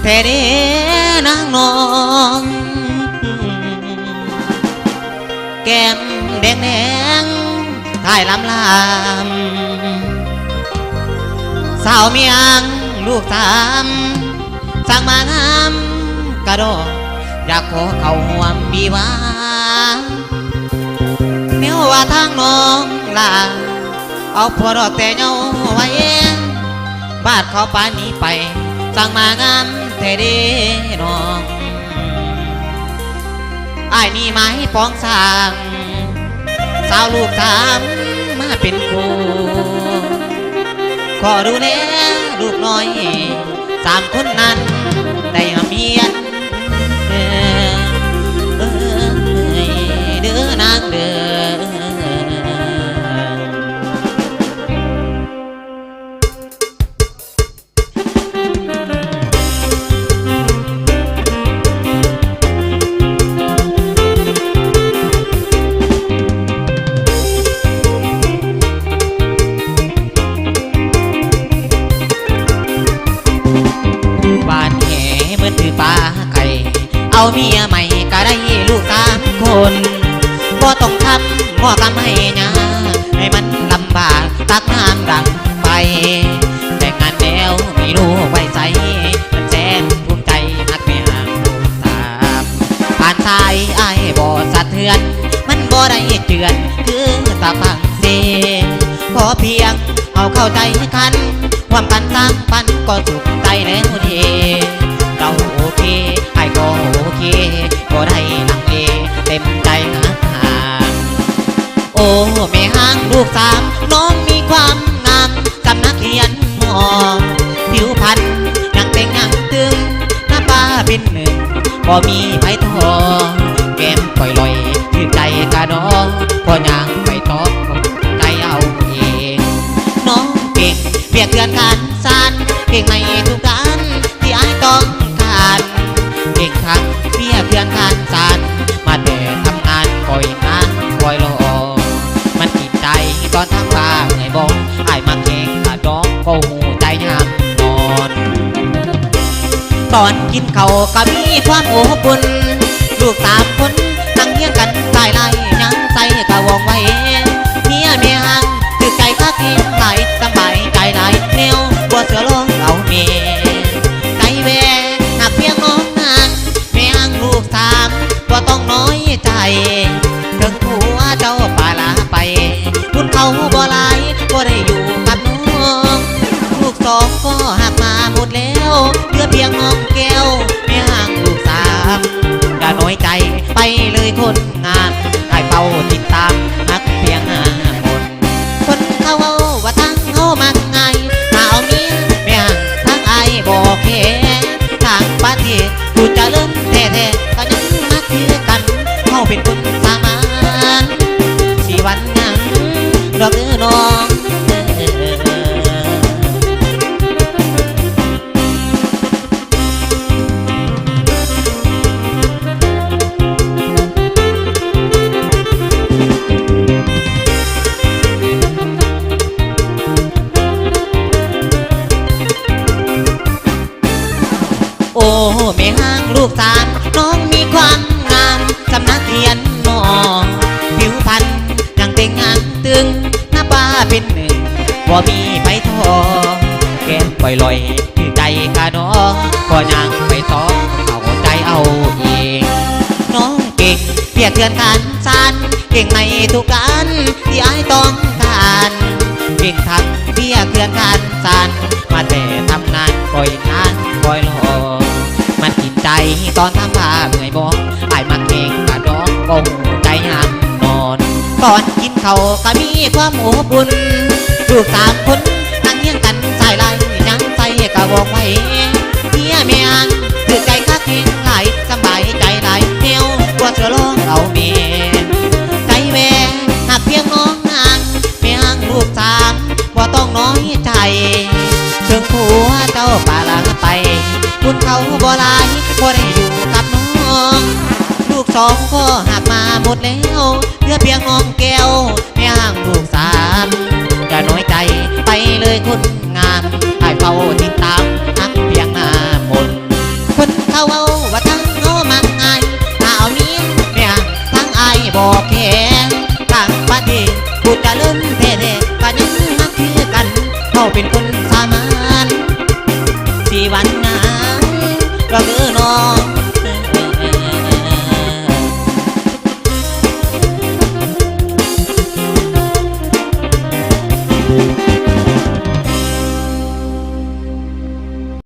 เดนางนองแก้มแดงแดงถ่ายลำสาวเมียงลูกสามสั่งมางามกระโดดอยากขอเข้าห่วมบีวาเนียวว่าทางน้องลาเอาพอดอกแต่เงาไว้บาดเขาป่านนี้ไปสั่งมางามแต่เด้น้องอ้ายนี่ไม้ปองสร้างสาวลูกสามมาเป็นครูขอดูแลลูกน้อยสามคนนั้นได้เมียนเด้อนางเด้อเอาเมียใหม่ก็ได้ลูกสามคนบ่ต้องทำหัวกำให้ยาให้มันลำบากตักน้ำดังไปแต่งงานแล้วมีลูกไว้ใส่มันแสนภูมิใจฮักไม่ห่างลูกสามผ่านสายไอ้บ่สะเทือนมันบ่ได้เจือนคือตาฟังเสียขอเพียงเอาเข้าใจกันความกันสร้างปันก็สุขใจแล้วดีเราโอเคไอ้ก็โอเคก็ได้ลังเลเต็มใจหาทางโอ้แม่ห้างลูกสามน้องมีความงามสำนักเรียนหมอผิวพรรณยังเต่งยังตึงหน้าตาเป็นหนึ่งพอมีไผ่ทองแก้มปล่อยลอยถือใจกระดองพอย่างไปตอกใจเอาเองน้องเก่งเพียรเตือนการสานเก่งในทุกการที่ไอ้ต้องเก่งทั้งเพียเพื่อนการสานมาแต่ทำงานคอยนานคอยรอมันติดใจตอนทั้งบ้าเหนื่อยบอกไอ้มาเก่งกระดองก็หูใจยามนอนตอนกินเขาก็มีความอบอุ่นลูกสามคนนั่งเลี้ยงกันสายไล่ยังใส่กะวองไว้เมียเมียหังคือใจคักกินไหลสบายใจไหลเนียวบัวเสือร้องเอาเมียใจแวหักเพียงน้องนางแม่หังลูกสามว่าต้องน้อยใจถึงผัวเจ้าป่าลาไปคุณเขาบ่หลายก็ได้อยู่กับน้องลูกสองก็หักมาหมดแล้วเหลือเพียงน้องแก้วแม่หังลูกสามอย่าน้อยใจไปเลยคนงานให้เฝ้าติดตามหักเพียงคนคนเขาว่าทั้งเขามักง่ายถ้าเอาเมียแม่หังทั้งไอ้บอกแค่ทางบ้านที่กูจะเริ่มแท้ๆก็ยังมาคือกันเขาเป็นคนสามานชีวันยังดอกเนื้อน้องโอ้แม่ห้างลูกสามน้องมีความงามสำนักเรียนหมอผิวพรรณยังเต่งงานตึงหน้าป้าเป็นหนึ่งว่ามีไผ่ทองแก้มปล่อยลอยถือใจกะน้องก็ยังไปซ้อมเข้าใจเอาเองน้องเก่งเพียรเตือนการสานเก่งในทุกการที่ไอ้ต้องการเก่งทั้งเพียรเตือนการสานมาแต่ทำงานคอยนานคอยรอมันกินใจตอนทำผ้าเหนื่อยบอกไอ้มาเก่งกระดองกงใจยามนอนก่อนกินเขาก็มีความอบอุ่นลูกสามคนนั่งเลี้ยงกันสายไล่ยังใส่กระบอกไว้เมียเมียงถือใจคักเพียงไหลสบายใจไหลเนียวกว่าเสือร้องเอาเมียใจแวหักเพียงน้องนางเมียงลูกสามว่าต้องน้อยใจถึงผัวเจ้าป่าลาไปคุณเขาบ่หลายบ่ได้อยู่กับน้องลูกสองก็หักมาหมดแล้วเหลือเพียงน้องแก้วแม่ห่างลูกสามอย่าน้อยใจไปเลยคนงามให้เฝ้าติดตามหักเพียงหน้ามน ามา